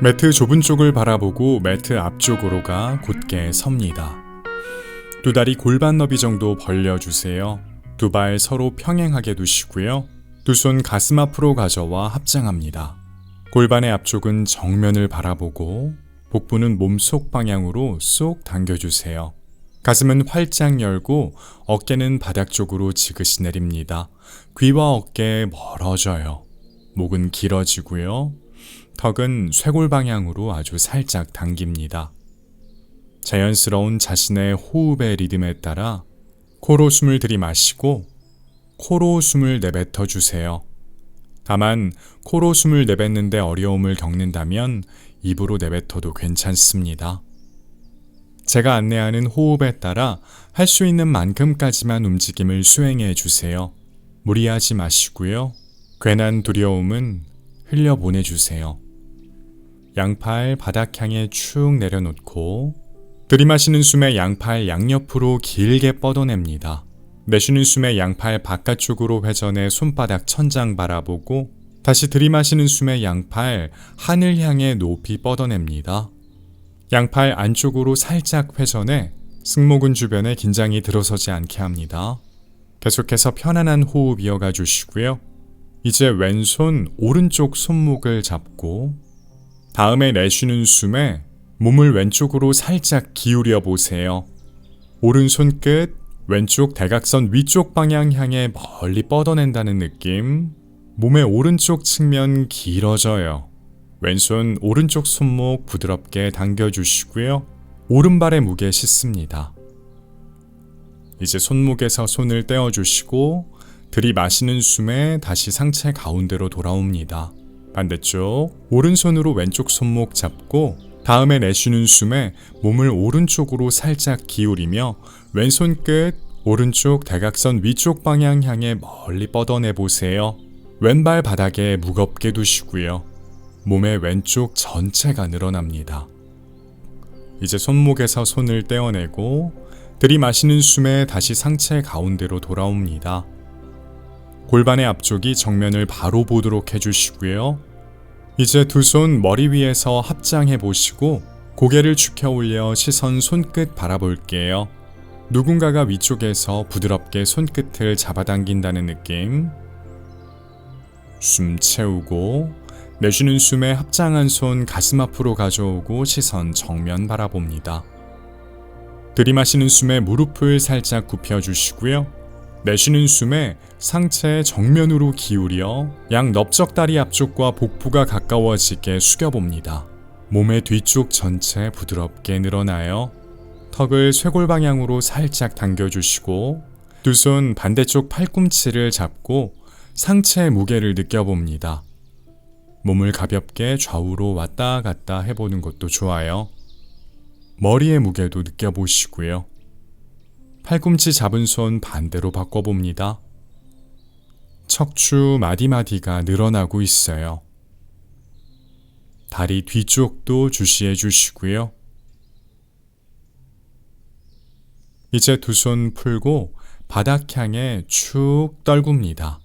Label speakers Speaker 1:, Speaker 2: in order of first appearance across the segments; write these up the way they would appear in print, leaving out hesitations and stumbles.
Speaker 1: 매트 좁은 쪽을 바라보고 매트 앞쪽으로 가 곧게 섭니다. 두 다리 골반 너비 정도 벌려주세요. 두 발 서로 평행하게 두시고요. 두 손 가슴 앞으로 가져와 합장합니다. 골반의 앞쪽은 정면을 바라보고 복부는 몸속 방향으로 쏙 당겨주세요. 가슴은 활짝 열고 어깨는 바닥 쪽으로 지그시 내립니다. 귀와 어깨 멀어져요. 목은 길어지고요. 턱은 쇄골 방향으로 아주 살짝 당깁니다. 자연스러운 자신의 호흡의 리듬에 따라 코로 숨을 들이마시고 코로 숨을 내뱉어 주세요. 다만 코로 숨을 내뱉는데 어려움을 겪는다면 입으로 내뱉어도 괜찮습니다. 제가 안내하는 호흡에 따라 할 수 있는 만큼까지만 움직임을 수행해 주세요. 무리하지 마시고요. 괜한 두려움은 흘려보내주세요. 양팔 바닥 향해 축 내려놓고 들이마시는 숨에 양팔 양옆으로 길게 뻗어냅니다. 내쉬는 숨에 양팔 바깥쪽으로 회전해 손바닥 천장 바라보고 다시 들이마시는 숨에 양팔 하늘 향해 높이 뻗어냅니다. 양팔 안쪽으로 살짝 회전해 승모근 주변에 긴장이 들어서지 않게 합니다. 계속해서 편안한 호흡 이어가 주시고요. 이제 왼손 오른쪽 손목을 잡고 다음에 내쉬는 숨에 몸을 왼쪽으로 살짝 기울여 보세요. 오른손 끝 왼쪽 대각선 위쪽 방향 향해 멀리 뻗어낸다는 느낌. 몸의 오른쪽 측면 길어져요. 왼손 오른쪽 손목 부드럽게 당겨주시고요. 오른발의 무게 싣습니다. 이제 손목에서 손을 떼어주시고 들이마시는 숨에 다시 상체 가운데로 돌아옵니다. 반대쪽 오른손으로 왼쪽 손목 잡고 다음에 내쉬는 숨에 몸을 오른쪽으로 살짝 기울이며 왼손 끝 오른쪽 대각선 위쪽 방향 향해 멀리 뻗어내 보세요. 왼발 바닥에 무겁게 두시고요. 몸의 왼쪽 전체가 늘어납니다. 이제 손목에서 손을 떼어내고 들이마시는 숨에 다시 상체 가운데로 돌아옵니다. 골반의 앞쪽이 정면을 바로 보도록 해주시고요. 이제 두 손 머리 위에서 합장해 보시고 고개를 축혀 올려 시선 손끝 바라볼게요. 누군가가 위쪽에서 부드럽게 손끝을 잡아당긴다는 느낌. 숨 채우고 내쉬는 숨에 합장한 손 가슴 앞으로 가져오고 시선 정면 바라봅니다. 들이마시는 숨에 무릎을 살짝 굽혀주시고요. 내쉬는 숨에 상체 정면으로 기울여 양 넓적다리 앞쪽과 복부가 가까워지게 숙여봅니다. 몸의 뒤쪽 전체 부드럽게 늘어나요. 턱을 쇄골 방향으로 살짝 당겨주시고 두 손 반대쪽 팔꿈치를 잡고 상체의 무게를 느껴봅니다. 몸을 가볍게 좌우로 왔다 갔다 해보는 것도 좋아요. 머리의 무게도 느껴보시고요. 팔꿈치 잡은 손 반대로 바꿔봅니다. 척추 마디마디가 늘어나고 있어요. 다리 뒤쪽도 주시해 주시고요. 이제 두 손 풀고 바닥 향해 축 떨굽니다.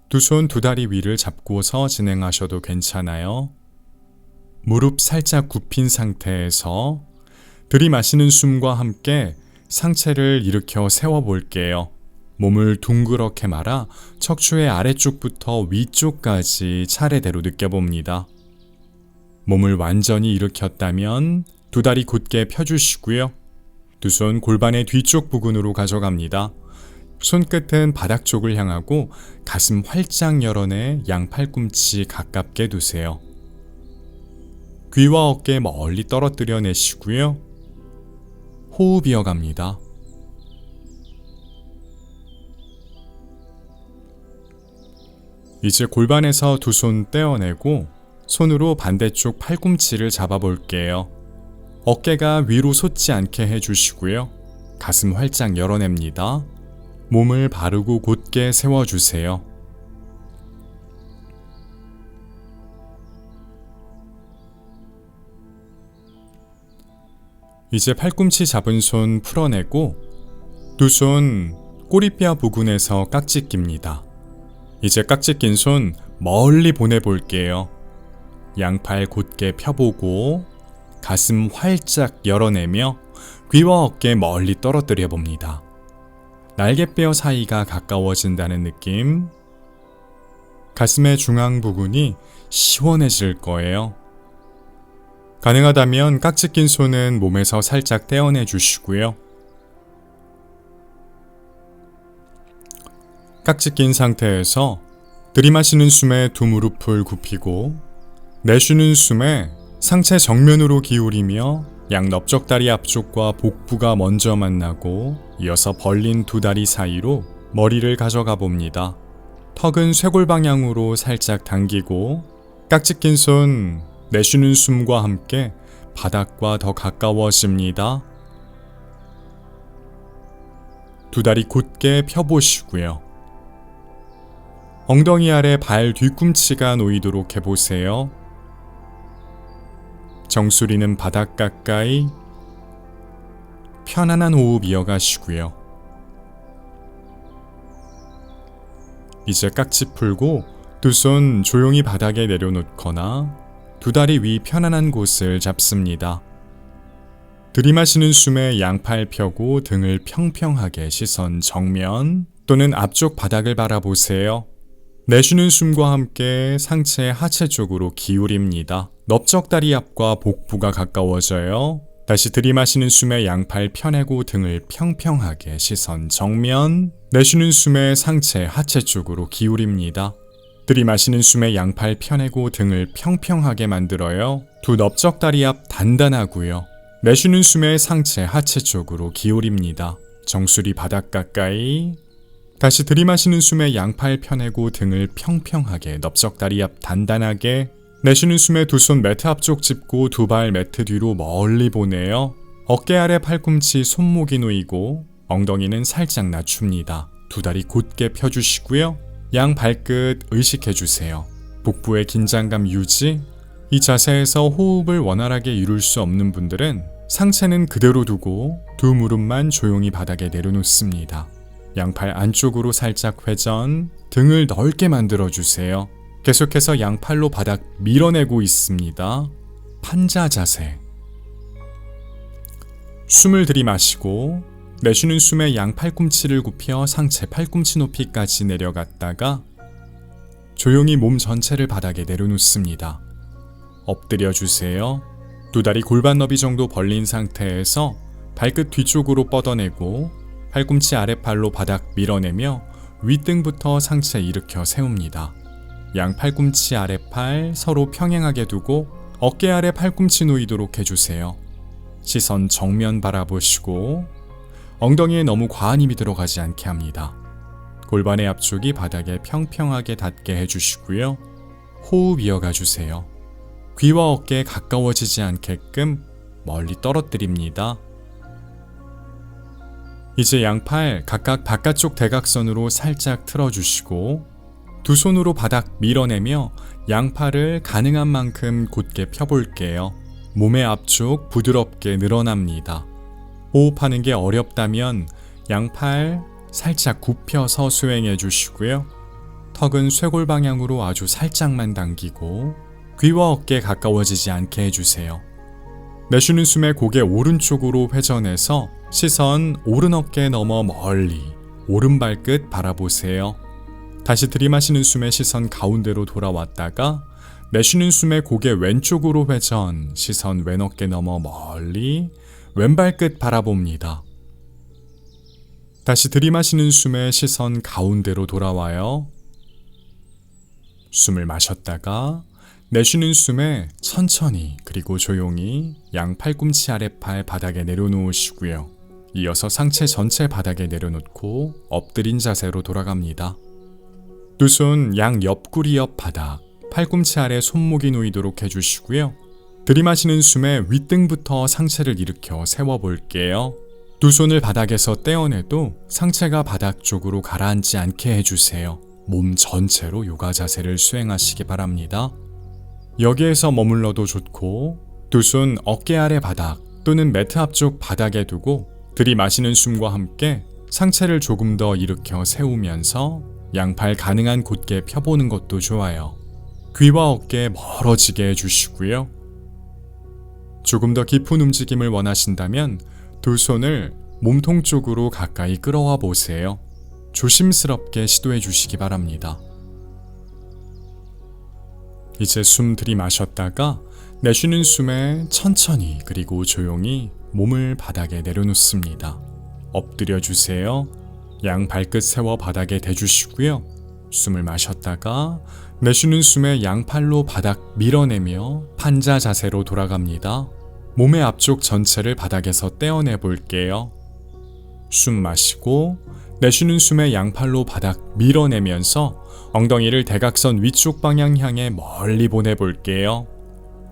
Speaker 1: 두 손 두 다리 위를 잡고서 진행하셔도 괜찮아요. 무릎 살짝 굽힌 상태에서 들이마시는 숨과 함께 상체를 일으켜 세워볼게요. 몸을 둥그렇게 말아 척추의 아래쪽부터 위쪽까지 차례대로 느껴봅니다. 몸을 완전히 일으켰다면 두 다리 곧게 펴주시고요. 두 손 골반의 뒤쪽 부근으로 가져갑니다. 손끝은 바닥 쪽을 향하고 가슴 활짝 열어내 양 팔꿈치 가깝게 두세요. 귀와 어깨 멀리 떨어뜨려 내시고요. 호흡 이어갑니다. 이제 골반에서 두 손 떼어내고 손으로 반대쪽 팔꿈치를 잡아볼게요. 어깨가 위로 솟지 않게 해주시고요. 가슴 활짝 열어냅니다. 몸을 바르고 곧게 세워주세요. 이제 팔꿈치 잡은 손 풀어내고 두 손 꼬리뼈 부근에서 깍지 낍니다. 이제 깍지 낀 손 멀리 보내볼게요. 양팔 곧게 펴보고 가슴 활짝 열어내며 귀와 어깨 멀리 떨어뜨려 봅니다. 날개뼈 사이가 가까워진다는 느낌. 가슴의 중앙 부분이 시원해질 거예요. 가능하다면 깍지 낀 손은 몸에서 살짝 떼어내 주시고요. 깍지 낀 상태에서 들이마시는 숨에 두 무릎을 굽히고 내쉬는 숨에 상체 정면으로 기울이며 양 넓적다리 앞쪽과 복부가 먼저 만나고 이어서 벌린 두 다리 사이로 머리를 가져가 봅니다. 턱은 쇄골 방향으로 살짝 당기고 깍지 낀 손 내쉬는 숨과 함께 바닥과 더 가까워집니다. 두 다리 곧게 펴보시고요. 엉덩이 아래 발 뒤꿈치가 놓이도록 해보세요. 정수리는 바닥 가까이. 편안한 호흡 이어가시고요. 이제 깍지 풀고 두 손 조용히 바닥에 내려놓거나 두 다리 위 편안한 곳을 잡습니다. 들이마시는 숨에 양팔 펴고 등을 평평하게 시선 정면 또는 앞쪽 바닥을 바라보세요. 내쉬는 숨과 함께 상체 하체 쪽으로 기울입니다. 넓적다리 앞과 복부가 가까워져요. 다시 들이마시는 숨에 양팔 펴내고 등을 평평하게 시선 정면. 내쉬는 숨에 상체 하체 쪽으로 기울입니다. 들이마시는 숨에 양팔 펴내고 등을 평평하게 만들어요. 두 넓적다리 앞 단단하고요. 내쉬는 숨에 상체 하체 쪽으로 기울입니다. 정수리 바닥 가까이. 다시 들이마시는 숨에 양팔 펴내고 등을 평평하게 넓적다리 앞 단단하게. 내쉬는 숨에 두 손 매트 앞쪽 짚고 두 발 매트 뒤로 멀리 보내요. 어깨 아래 팔꿈치 손목이 놓이고 엉덩이는 살짝 낮춥니다. 두 다리 곧게 펴주시고요. 양 발끝 의식해주세요. 복부의 긴장감 유지. 이 자세에서 호흡을 원활하게 이룰 수 없는 분들은 상체는 그대로 두고 두 무릎만 조용히 바닥에 내려놓습니다. 양팔 안쪽으로 살짝 회전, 등을 넓게 만들어주세요. 계속해서 양팔로 바닥 밀어내고 있습니다. 판자 자세. 숨을 들이마시고 내쉬는 숨에 양 팔꿈치를 굽혀 상체 팔꿈치 높이까지 내려갔다가 조용히 몸 전체를 바닥에 내려놓습니다. 엎드려 주세요. 두 다리 골반 너비 정도 벌린 상태에서 발끝 뒤쪽으로 뻗어내고 팔꿈치 아랫팔로 바닥 밀어내며 윗등부터 상체 일으켜 세웁니다. 양 팔꿈치 아랫팔 서로 평행하게 두고 어깨 아래 팔꿈치 놓이도록 해주세요. 시선 정면 바라보시고 엉덩이에 너무 과한 힘이 들어가지 않게 합니다. 골반의 앞쪽이 바닥에 평평하게 닿게 해주시고요. 호흡 이어가 주세요. 귀와 어깨에 가까워지지 않게끔 멀리 떨어뜨립니다. 이제 양팔 각각 바깥쪽 대각선으로 살짝 틀어주시고 두 손으로 바닥 밀어내며 양팔을 가능한 만큼 곧게 펴볼게요. 몸의 앞쪽 부드럽게 늘어납니다. 호흡하는 게 어렵다면 양팔 살짝 굽혀서 수행해 주시고요. 턱은 쇄골 방향으로 아주 살짝만 당기고 귀와 어깨에 가까워지지 않게 해주세요. 내쉬는 숨에 고개 오른쪽으로 회전해서 시선 오른 어깨 넘어 멀리 오른 발끝 바라보세요. 다시 들이마시는 숨에 시선 가운데로 돌아왔다가 내쉬는 숨에 고개 왼쪽으로 회전, 시선 왼 어깨 넘어 멀리 왼발끝 바라봅니다. 다시 들이마시는 숨에 시선 가운데로 돌아와요. 숨을 마셨다가 내쉬는 숨에 천천히 그리고 조용히 양 팔꿈치 아랫팔 바닥에 내려놓으시고요. 이어서 상체 전체 바닥에 내려놓고 엎드린 자세로 돌아갑니다. 두 손 양 옆구리 옆 바닥, 팔꿈치 아래 손목이 놓이도록 해주시고요. 들이마시는 숨에 윗등부터 상체를 일으켜 세워볼게요. 두 손을 바닥에서 떼어내도 상체가 바닥 쪽으로 가라앉지 않게 해주세요. 몸 전체로 요가 자세를 수행하시기 바랍니다. 여기에서 머물러도 좋고 두 손 어깨 아래 바닥 또는 매트 앞쪽 바닥에 두고 들이마시는 숨과 함께 상체를 조금 더 일으켜 세우면서 양팔 가능한 곧게 펴보는 것도 좋아요. 귀와 어깨 멀어지게 해주시고요. 조금 더 깊은 움직임을 원하신다면 두 손을 몸통 쪽으로 가까이 끌어와 보세요. 조심스럽게 시도해 주시기 바랍니다. 이제 숨 들이마셨다가 내쉬는 숨에 천천히 그리고 조용히 몸을 바닥에 내려놓습니다. 엎드려 주세요. 양 발끝 세워 바닥에 대주시고요. 숨을 마셨다가 내쉬는 숨에 양팔로 바닥 밀어내며 판자 자세로 돌아갑니다. 몸의 앞쪽 전체를 바닥에서 떼어내 볼게요. 숨 마시고 내쉬는 숨에 양팔로 바닥 밀어내면서 엉덩이를 대각선 위쪽 방향 향해 멀리 보내볼게요.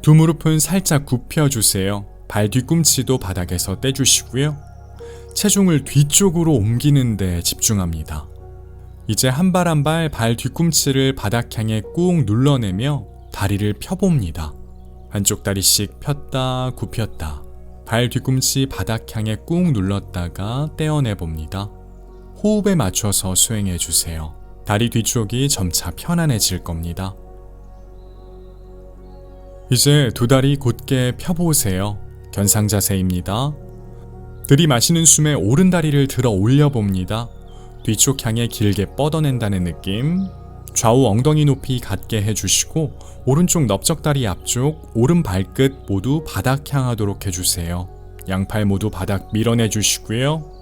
Speaker 1: 두 무릎은 살짝 굽혀주세요. 발 뒤꿈치도 바닥에서 떼주시고요. 체중을 뒤쪽으로 옮기는 데 집중합니다. 이제 한 발 한 발 발 뒤꿈치를 바닥 향해 꾹 눌러내며 다리를 펴봅니다. 한쪽 다리씩 폈다 굽혔다. 발 뒤꿈치 바닥 향해 꾹 눌렀다가 떼어내봅니다. 호흡에 맞춰서 수행해주세요. 다리 뒤쪽이 점차 편안해질 겁니다. 이제 두 다리 곧게 펴보세요. 견상자세입니다. 들이마시는 숨에 오른 다리를 들어 올려봅니다. 뒤쪽 향해 길게 뻗어낸다는 느낌. 좌우 엉덩이 높이 같게 해주시고 오른쪽 넓적다리 앞쪽, 오른 발끝 모두 바닥 향하도록 해주세요. 양팔 모두 바닥 밀어내주시고요.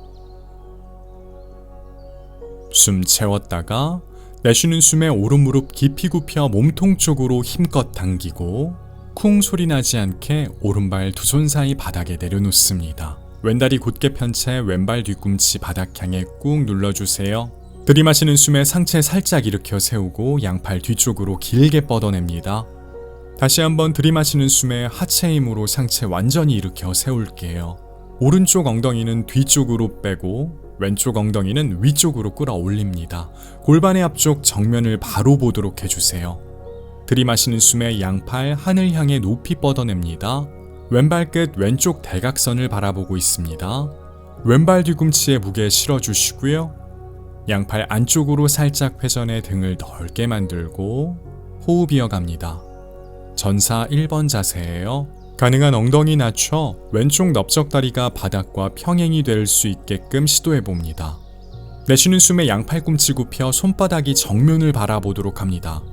Speaker 1: 숨 채웠다가 내쉬는 숨에 오른 무릎 깊이 굽혀 몸통 쪽으로 힘껏 당기고 쿵 소리 나지 않게 오른발 두 손 사이 바닥에 내려놓습니다. 왼다리 곧게 편 채 왼발 뒤꿈치 바닥 향해 꾹 눌러주세요. 들이마시는 숨에 상체 살짝 일으켜 세우고 양팔 뒤쪽으로 길게 뻗어냅니다. 다시 한번 들이마시는 숨에 하체 힘으로 상체 완전히 일으켜 세울게요. 오른쪽 엉덩이는 뒤쪽으로 빼고 왼쪽 엉덩이는 위쪽으로 끌어올립니다. 골반의 앞쪽 정면을 바로 보도록 해주세요. 들이마시는 숨에 양팔 하늘 향해 높이 뻗어냅니다. 왼발 끝 왼쪽 대각선을 바라보고 있습니다. 왼발 뒤꿈치에 무게 실어주시고요. 양팔 안쪽으로 살짝 회전해 등을 넓게 만들고 호흡 이어갑니다. 전사 1번 자세예요. 가능한 엉덩이 낮춰 왼쪽 넓적다리가 바닥과 평행이 될 수 있게끔 시도해봅니다. 내쉬는 숨에 양팔꿈치 굽혀 손바닥이 정면을 바라보도록 합니다.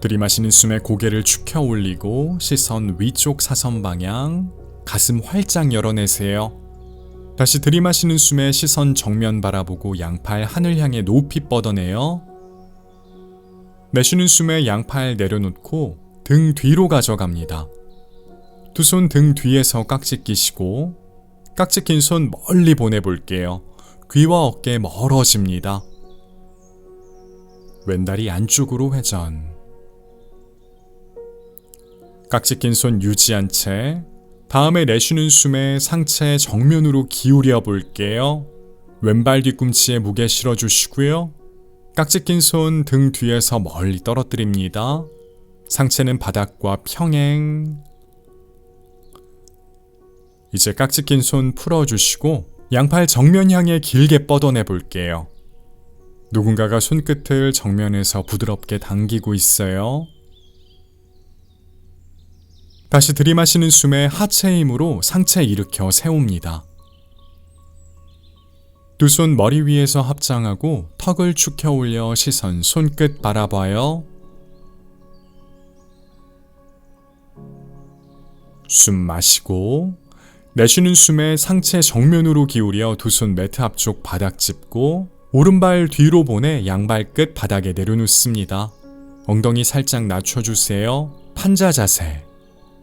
Speaker 1: 들이마시는 숨에 고개를 축혀 올리고 시선 위쪽 사선 방향, 가슴 활짝 열어내세요. 다시 들이마시는 숨에 시선 정면 바라보고 양팔 하늘 향해 높이 뻗어내요. 내쉬는 숨에 양팔 내려놓고 등 뒤로 가져갑니다. 두 손 등 뒤에서 깍지 끼시고 깍지 낀 손 멀리 보내볼게요. 귀와 어깨 멀어집니다. 왼다리 안쪽으로 회전. 깍지 낀 손 유지한 채 다음에 내쉬는 숨에 상체 정면으로 기울여 볼게요. 왼발 뒤꿈치에 무게 실어주시고요. 깍지 낀 손 등 뒤에서 멀리 떨어뜨립니다. 상체는 바닥과 평행. 이제 깍지 낀 손 풀어주시고 양팔 정면 향해 길게 뻗어내 볼게요. 누군가가 손끝을 정면에서 부드럽게 당기고 있어요. 다시 들이마시는 숨에 하체 힘으로 상체 일으켜 세웁니다. 두 손 머리 위에서 합장하고 턱을 축혀 올려 시선 손끝 바라봐요. 숨 마시고 내쉬는 숨에 상체 정면으로 기울여 두 손 매트 앞쪽 바닥 짚고 오른발 뒤로 보내 양발 끝 바닥에 내려놓습니다. 엉덩이 살짝 낮춰주세요. 판자 자세.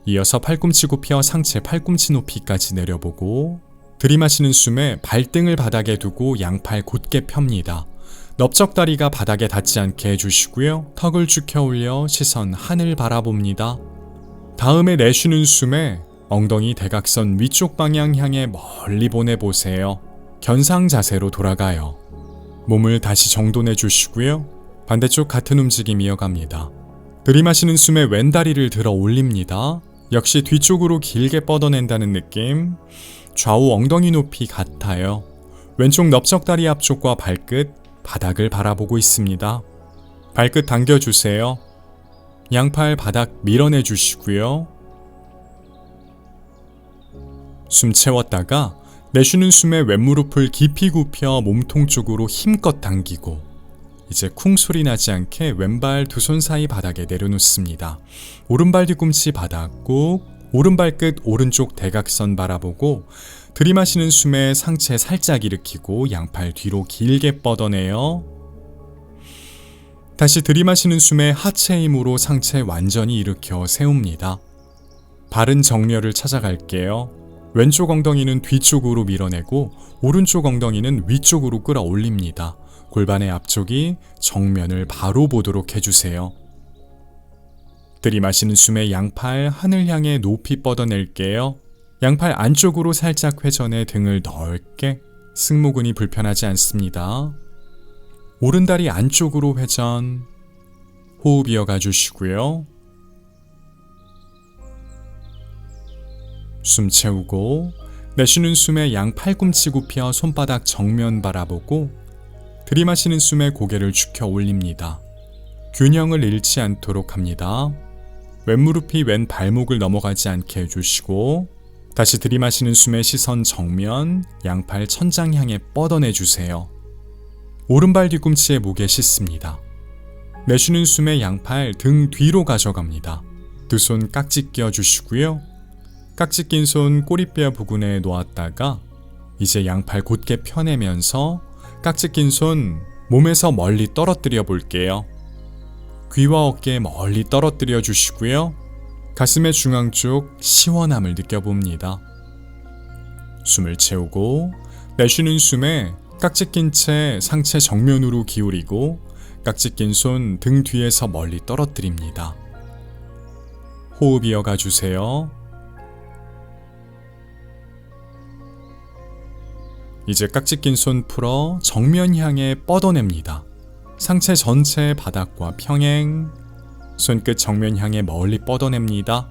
Speaker 1: 이어서 팔꿈치 굽혀 상체 팔꿈치 높이까지 내려보고 들이마시는 숨에 발등을 바닥에 두고 양팔 곧게 펴니다. 넓적다리가 바닥에 닿지 않게 해주시고요. 턱을 축혀 올려 시선 하늘 바라봅니다. 다음에 내쉬는 숨에 엉덩이 대각선 위쪽 방향 향해 멀리 보내보세요. 견상 자세로 돌아가요. 몸을 다시 정돈해 주시고요. 반대쪽 같은 움직임 이어갑니다. 들이마시는 숨에 왼다리를 들어 올립니다. 역시 뒤쪽으로 길게 뻗어낸다는 느낌. 좌우 엉덩이 높이 같아요. 왼쪽 넓적다리 앞쪽과 발끝, 바닥을 바라보고 있습니다. 발끝 당겨주세요. 양팔 바닥 밀어내 주시고요. 숨 채웠다가 내쉬는 숨에 왼무릎을 깊이 굽혀 몸통 쪽으로 힘껏 당기고 이제 쿵 소리 나지 않게 왼발 두 손 사이 바닥에 내려놓습니다. 오른발 뒤꿈치 바닥 꾹, 오른발 끝 오른쪽 대각선 바라보고 들이마시는 숨에 상체 살짝 일으키고 양팔 뒤로 길게 뻗어내요. 다시 들이마시는 숨에 하체 힘으로 상체 완전히 일으켜 세웁니다. 바른 정렬을 찾아갈게요. 왼쪽 엉덩이는 뒤쪽으로 밀어내고 오른쪽 엉덩이는 위쪽으로 끌어올립니다. 골반의 앞쪽이 정면을 바로 보도록 해주세요. 들이마시는 숨에 양팔 하늘 향해 높이 뻗어낼게요. 양팔 안쪽으로 살짝 회전해 등을 넓게, 승모근이 불편하지 않습니다. 오른다리 안쪽으로 회전, 호흡 이어가 주시고요. 숨 채우고 내쉬는 숨에 양 팔꿈치 굽혀 손바닥 정면 바라보고 들이마시는 숨에 고개를 축혀 올립니다. 균형을 잃지 않도록 합니다. 왼무릎이 왼 발목을 넘어가지 않게 해주시고 다시 들이마시는 숨에 시선 정면, 양팔 천장 향해 뻗어내주세요. 오른발 뒤꿈치에 무게 싣습니다. 내쉬는 숨에 양팔 등 뒤로 가져갑니다. 두 손 깍지 끼워주시고요. 깍지 낀 손 꼬리뼈 부근에 놓았다가 이제 양팔 곧게 펴내면서 깍지 낀 손 몸에서 멀리 떨어뜨려 볼게요. 귀와 어깨 멀리 떨어뜨려 주시고요. 가슴의 중앙 쪽 시원함을 느껴봅니다. 숨을 채우고 내쉬는 숨에 깍지 낀 채 상체 정면으로 기울이고 깍지 낀 손 등 뒤에서 멀리 떨어뜨립니다. 호흡 이어가 주세요. 이제 깍지 낀 손 풀어 정면 향해 뻗어냅니다. 상체 전체 바닥과 평행, 손끝 정면 향해 멀리 뻗어냅니다.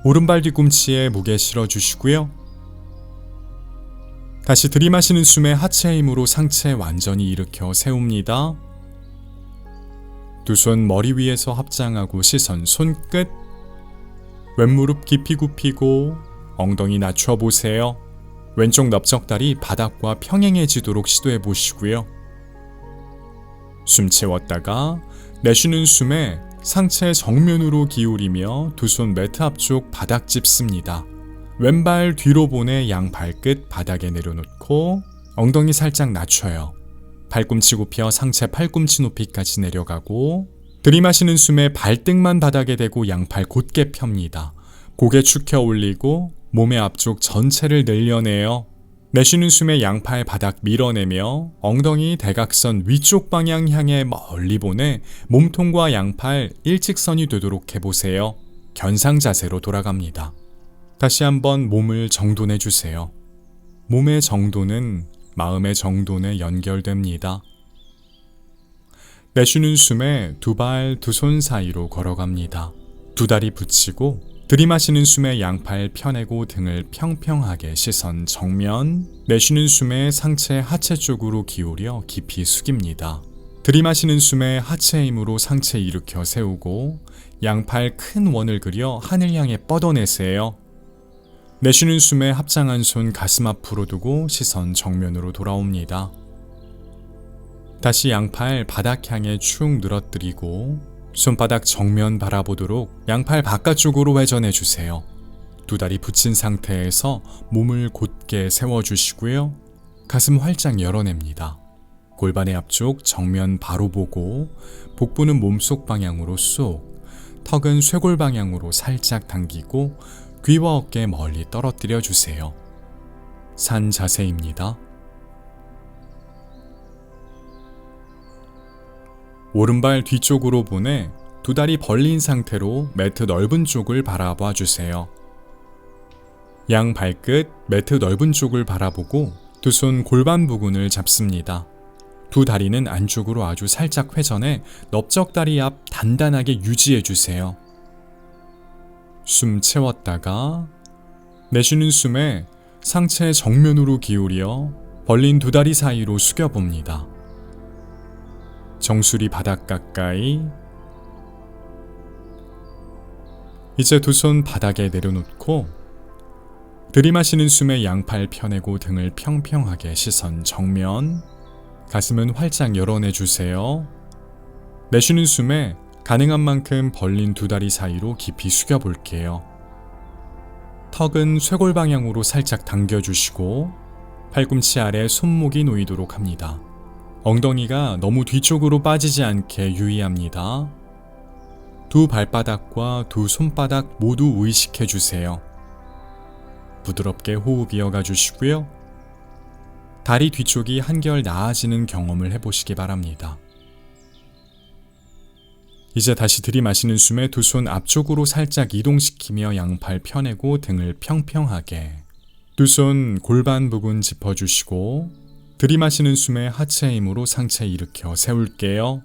Speaker 1: 오른발 뒤꿈치에 무게 실어주시고요. 다시 들이마시는 숨에 하체 힘으로 상체 완전히 일으켜 세웁니다. 두 손 머리 위에서 합장하고 시선 손끝, 왼무릎 깊이 굽히고 엉덩이 낮춰 보세요. 왼쪽 넓적다리 바닥과 평행해지도록 시도해 보시고요. 숨 채웠다가 내쉬는 숨에 상체 정면으로 기울이며 두 손 매트 앞쪽 바닥 짚습니다. 왼발 뒤로 보내 양 발끝 바닥에 내려놓고 엉덩이 살짝 낮춰요. 발꿈치 굽혀 상체 팔꿈치 높이까지 내려가고 들이마시는 숨에 발등만 바닥에 대고 양팔 곧게 펴니다. 고개 축혀 올리고 몸의 앞쪽 전체를 늘려내요. 내쉬는 숨에 양팔 바닥 밀어내며 엉덩이 대각선 위쪽 방향 향해 멀리 보내 몸통과 양팔 일직선이 되도록 해보세요. 견상 자세로 돌아갑니다. 다시 한번 몸을 정돈해 주세요. 몸의 정돈은 마음의 정돈에 연결됩니다. 내쉬는 숨에 두 발 두 손 사이로 걸어갑니다. 두 다리 붙이고 들이마시는 숨에 양팔 펴내고 등을 평평하게 시선 정면, 내쉬는 숨에 상체 하체 쪽으로 기울여 깊이 숙입니다. 들이마시는 숨에 하체 힘으로 상체 일으켜 세우고 양팔 큰 원을 그려 하늘 향해 뻗어내세요. 내쉬는 숨에 합장한 손 가슴 앞으로 두고 시선 정면으로 돌아옵니다. 다시 양팔 바닥 향해 축 늘어뜨리고 손바닥 정면 바라보도록 양팔 바깥쪽으로 회전해 주세요. 두 다리 붙인 상태에서 몸을 곧게 세워주시고요. 가슴 활짝 열어냅니다. 골반의 앞쪽 정면 바로 보고 복부는 몸속 방향으로 쏙, 턱은 쇄골 방향으로 살짝 당기고 귀와 어깨 멀리 떨어뜨려 주세요. 산 자세입니다. 오른발 뒤쪽으로 보내 두 다리 벌린 상태로 매트 넓은 쪽을 바라봐 주세요. 양 발끝 매트 넓은 쪽을 바라보고 두 손 골반 부근을 잡습니다. 두 다리는 안쪽으로 아주 살짝 회전해 넓적다리 앞 단단하게 유지해 주세요. 숨 채웠다가 내쉬는 숨에 상체 정면으로 기울여 벌린 두 다리 사이로 숙여봅니다. 정수리 바닥 가까이 이제 두 손 바닥에 내려놓고 들이마시는 숨에 양팔 펴내고 등을 평평하게 시선 정면, 가슴은 활짝 열어내주세요. 내쉬는 숨에 가능한 만큼 벌린 두 다리 사이로 깊이 숙여볼게요. 턱은 쇄골 방향으로 살짝 당겨주시고 팔꿈치 아래 손목이 놓이도록 합니다. 엉덩이가 너무 뒤쪽으로 빠지지 않게 유의합니다. 두 발바닥과 두 손바닥 모두 의식해주세요. 부드럽게 호흡 이어가 주시고요. 다리 뒤쪽이 한결 나아지는 경험을 해보시기 바랍니다. 이제 다시 들이마시는 숨에 두 손 앞쪽으로 살짝 이동시키며 양팔 펴내고 등을 평평하게, 두 손 골반 부분 짚어주시고 들이마시는 숨에 하체 힘으로 상체 일으켜 세울게요.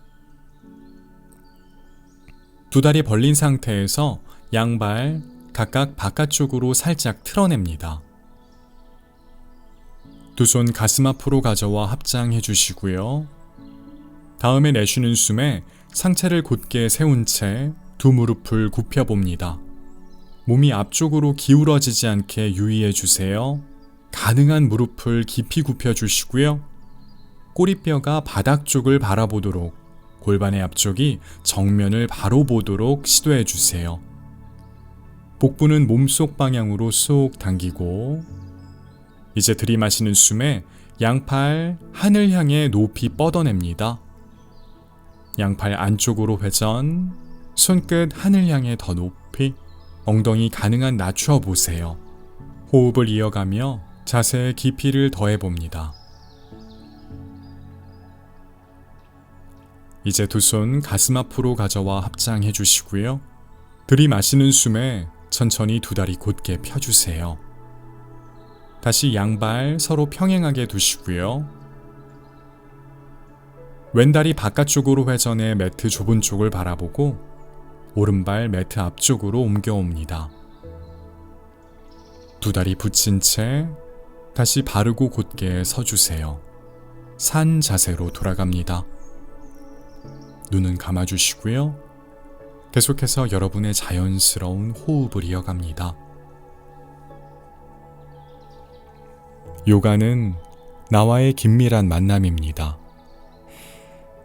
Speaker 1: 두 다리 벌린 상태에서 양발 각각 바깥쪽으로 살짝 틀어냅니다. 두 손 가슴 앞으로 가져와 합장해 주시고요. 다음에 내쉬는 숨에 상체를 곧게 세운 채 두 무릎을 굽혀봅니다. 몸이 앞쪽으로 기울어지지 않게 유의해 주세요. 가능한 무릎을 깊이 굽혀 주시고요. 꼬리뼈가 바닥 쪽을 바라보도록, 골반의 앞쪽이 정면을 바로 보도록 시도해 주세요. 복부는 몸속 방향으로 쏙 당기고, 이제 들이마시는 숨에 양팔 하늘 향해 높이 뻗어냅니다. 양팔 안쪽으로 회전, 손끝 하늘 향해 더 높이, 엉덩이 가능한 낮춰 보세요. 호흡을 이어가며 자세의 깊이를 더해봅니다. 이제 두 손 가슴 앞으로 가져와 합장해 주시고요. 들이마시는 숨에 천천히 두 다리 곧게 펴주세요. 다시 양발 서로 평행하게 두시고요. 왼다리 바깥쪽으로 회전해 매트 좁은 쪽을 바라보고 오른발 매트 앞쪽으로 옮겨옵니다. 두 다리 붙인 채 다시 바르고 곧게 서주세요. 산 자세로 돌아갑니다. 눈은 감아주시고요. 계속해서 여러분의 자연스러운 호흡을 이어갑니다. 요가는 나와의 긴밀한 만남입니다.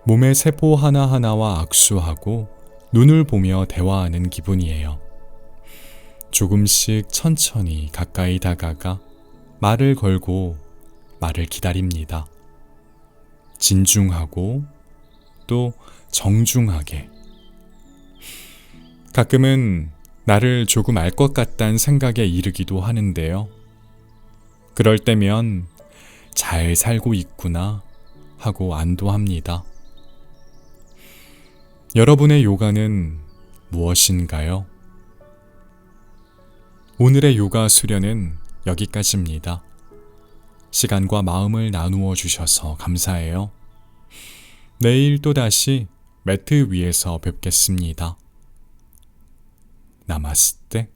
Speaker 1: 몸의 세포 하나하나와 악수하고 눈을 보며 대화하는 기분이에요. 조금씩 천천히 가까이 다가가 말을 걸고 말을 기다립니다. 진중하고 또 정중하게. 가끔은 나를 조금 알 것 같다는 생각에 이르기도 하는데요. 그럴 때면 잘 살고 있구나 하고 안도합니다. 여러분의 요가는 무엇인가요? 오늘의 요가 수련은 여기까지입니다. 시간과 마음을 나누어 주셔서 감사해요. 내일 또다시 매트 위에서 뵙겠습니다. 나마스테.